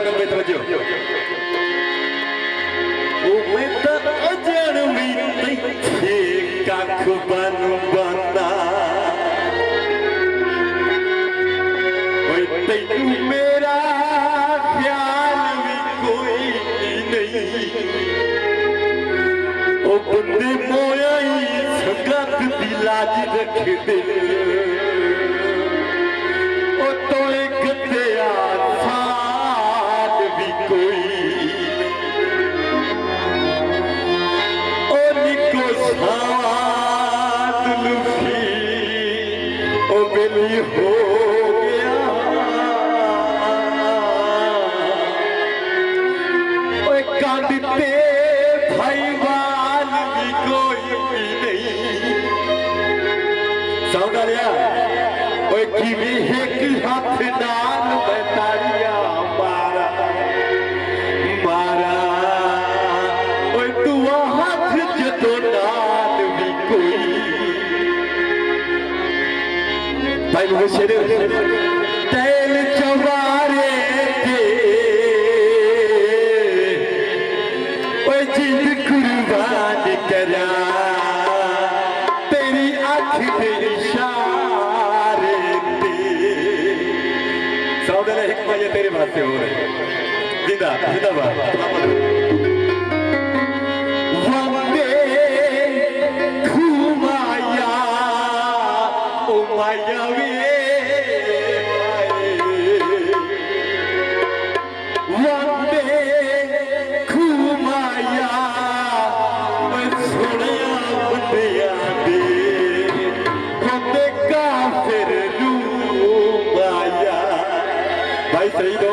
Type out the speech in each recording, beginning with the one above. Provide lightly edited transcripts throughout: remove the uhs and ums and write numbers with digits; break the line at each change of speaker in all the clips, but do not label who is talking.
शौकत में तवज्जो ओ मैं तो अजन भी थे कख बन बंदा ओए तैनू मेरा ख्याल भी कोई नहीं ओ बंदे मोया ही संगत दी लाज रख दे ओ तो एक तेरा हो गया कांदते भाईवाल भी कोई नहीं समझ लिया कि भी एक हाथ नाल में ताड़िया मारा मारा तू हाथ जदों नाल भी कोई भाई मुझे तेल चवारे के जिद कुर्बान करा तेरी आँख के इशारे पे सौदे ने हिकमत ये तेरे बात से हो रहे जिंदा जिंदाबाद वंदे घुमाया ओ मायावी भाई सही दो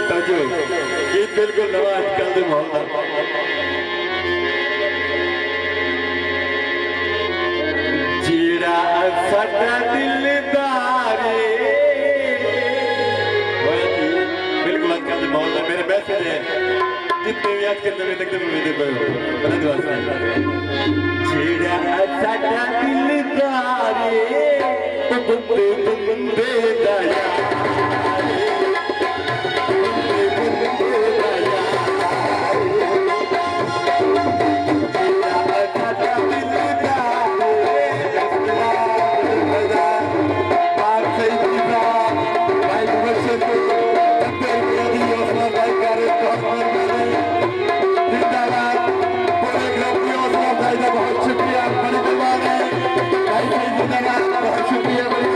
ताजो गीत बिल्कुल नवा आजकल दे माहौल जीरा साडा दिलदारे बिल्कुल आजकल दे माहौल मेरे मैसेज है जितने भी आज के नवे तक दे पे जीरा साडा दिलदारे बंदे बंदे दया बहुत शुक्रिया बड़े दीवाने बहुत शुक्रिया बड़ी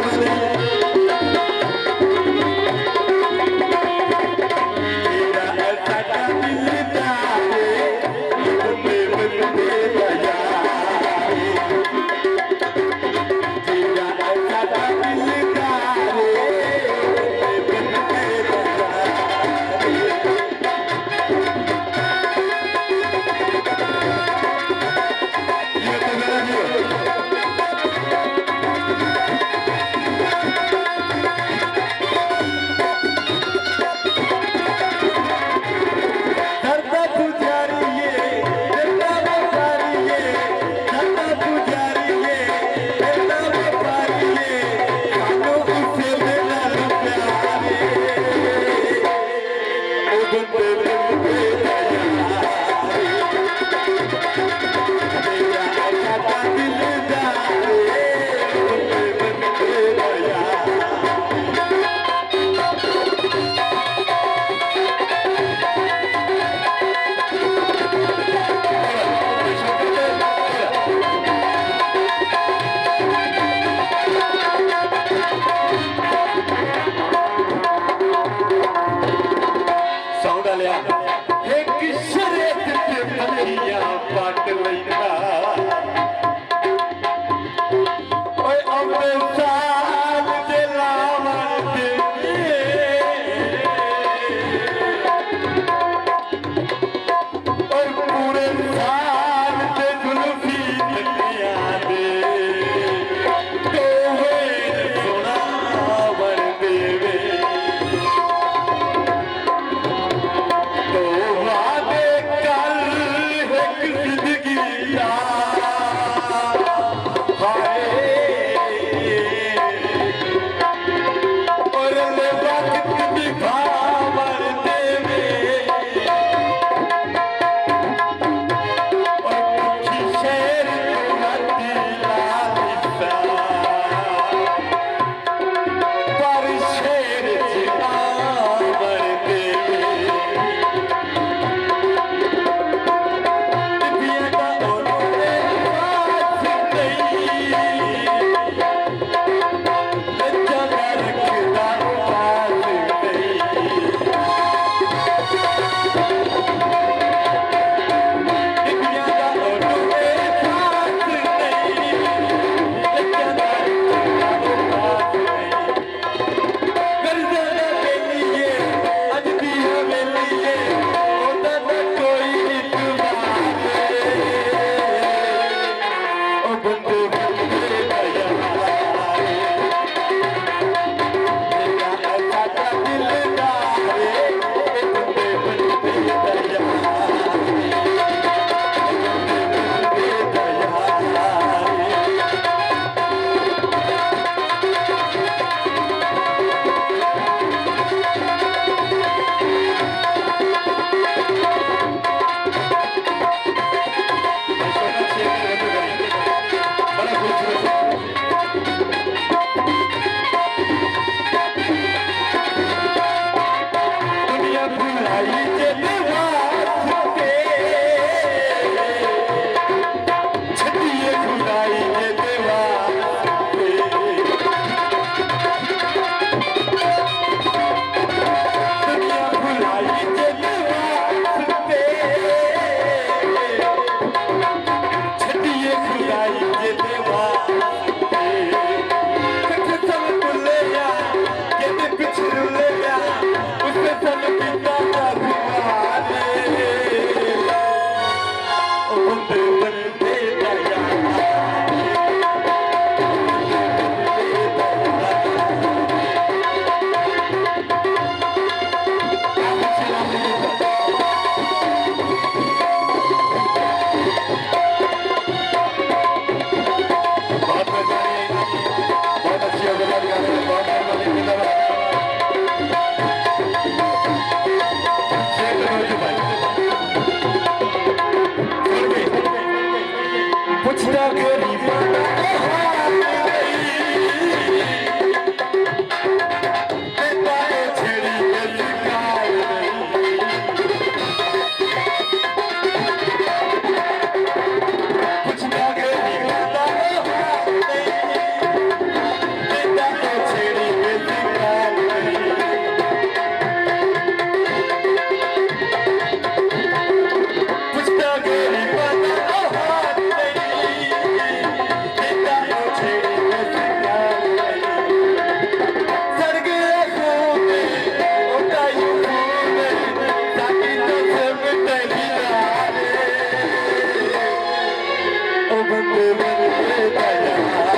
खुदाई के वास्ते छटिए खुदाई के वास्ते दुनिया खुदाई के वास्ते छटिए खुदाई के वास्ते कठ सब बुलेया के पिछड़ेया उससे सब पिता का दुआरे ओ बंदे बंदे दया बहुत अच्छी अवतार गाने में बहुत मेहरबानी धन्यवाद शेख नौजू भाई पुछता गरीब बंदे बंदे दया